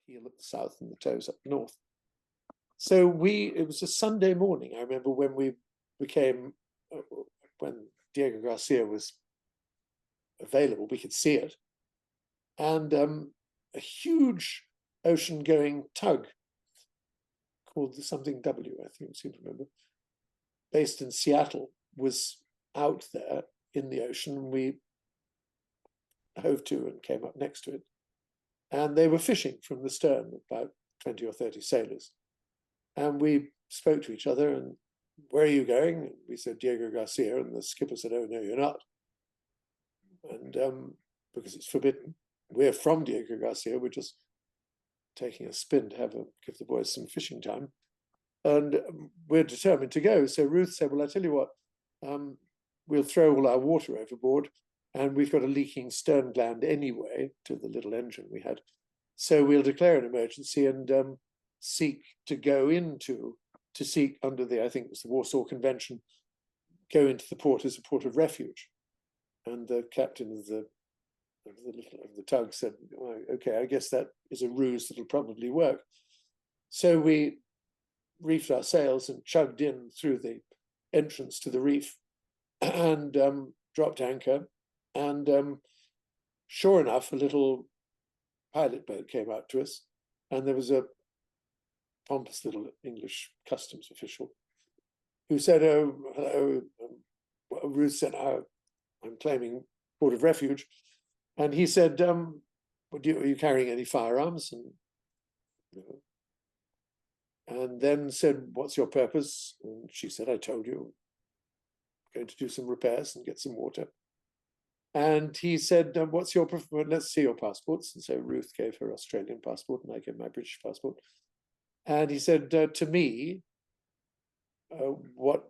heel at the south and the toes up north. So it was a Sunday morning, I remember, when when Diego Garcia was available, we could see it. And a huge ocean-going tug called the something W, I think I seem to remember, based in Seattle, was out there in the ocean. We hove to and came up next to it. And they were fishing from the stern, about 20 or 30 sailors. And we spoke to each other, and where are you going? And we said, Diego Garcia. And the skipper said, oh, no, you're not. And because it's forbidden. We're from Diego Garcia. We're just taking a spin to give the boys some fishing time. And we're determined to go. So Ruth said, well, I tell you what, we'll throw all our water overboard, and we've got a leaking stern gland anyway to the little engine we had. So we'll declare an emergency and seek under the, I think it was the Warsaw Convention, go into the port as a port of refuge. And the captain of the tug said, oh, okay, I guess that is a ruse that'll probably work. So we reefed our sails and chugged in through the entrance to the reef and dropped anchor. And sure enough, a little pilot boat came out to us, and there was a pompous little English customs official who said, oh, hello, Ruth said, I'm claiming port of refuge. And he said, are you carrying any firearms? And then said, what's your purpose? And she said, I told you, I'm going to do some repairs and get some water. And he said, what's your, let's see your passports. And so Ruth gave her Australian passport and I gave my British passport. And he said to me, what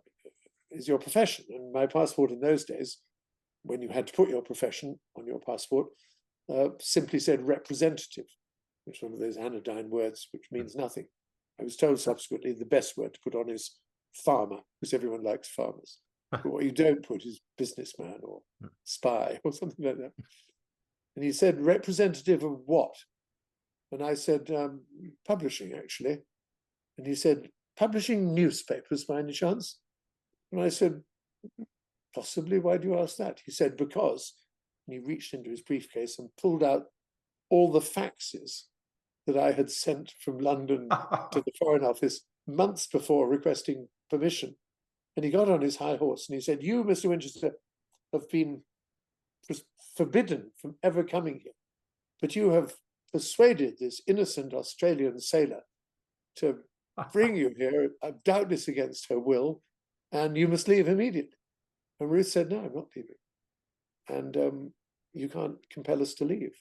is your profession? And my passport in those days, when you had to put your profession on your passport, simply said representative, which is one of those anodyne words which means nothing. I was told subsequently the best word to put on is farmer, because everyone likes farmers. But what you don't put is businessman or spy or something like that. And he said, representative of what? And I said, publishing, actually. And he said, publishing newspapers by any chance? And I said, possibly. Why do you ask that? He said, because. And he reached into his briefcase and pulled out all the faxes that I had sent from London to the Foreign Office months before requesting permission. And he got on his high horse and he said, you, Mr. Winchester, have been forbidden from ever coming here, but you have persuaded this innocent Australian sailor to bring you here, doubtless against her will, and you must leave immediately. And Ruth said, no, I'm not leaving. And you can't compel us to leave.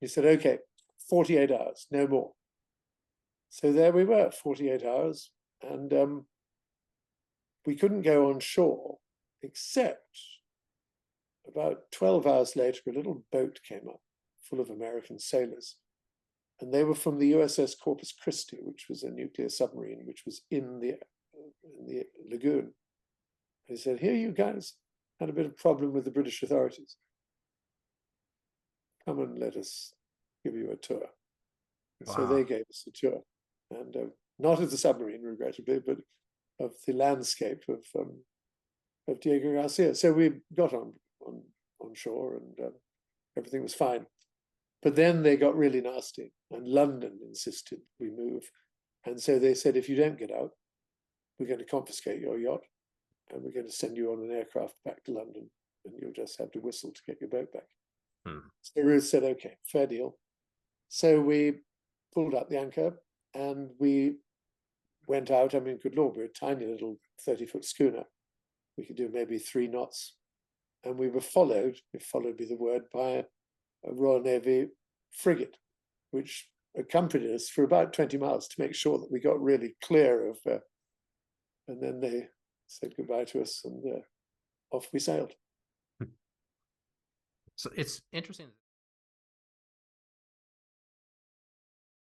He said, okay, 48 hours, no more. So there we were, 48 hours. And we couldn't go on shore, except about 12 hours later, a little boat came up full of American sailors. And they were from the USS Corpus Christi, which was a nuclear submarine, which was in the lagoon. They said, here, you guys had a bit of problem with the British authorities. Come and let us give you a tour. Wow. So they gave us a tour. And not of the submarine, regrettably, but of the landscape of Diego Garcia. So we got on shore and everything was fine. But then they got really nasty, and London insisted we move. And so they said, if you don't get out, we're going to confiscate your yacht, and we're going to send you on an aircraft back to London, and you'll just have to whistle to get your boat back. So Ruth said, okay, fair deal. So we pulled up the anchor, and we went out. I mean, good Lord, we're a tiny little 30-foot schooner. We could do maybe 3 knots. And we were followed, if followed be the word, by a Royal Navy frigate, which accompanied us for about 20 miles to make sure that we got really clear of, and then they said goodbye to us, and off we sailed. So it's interesting.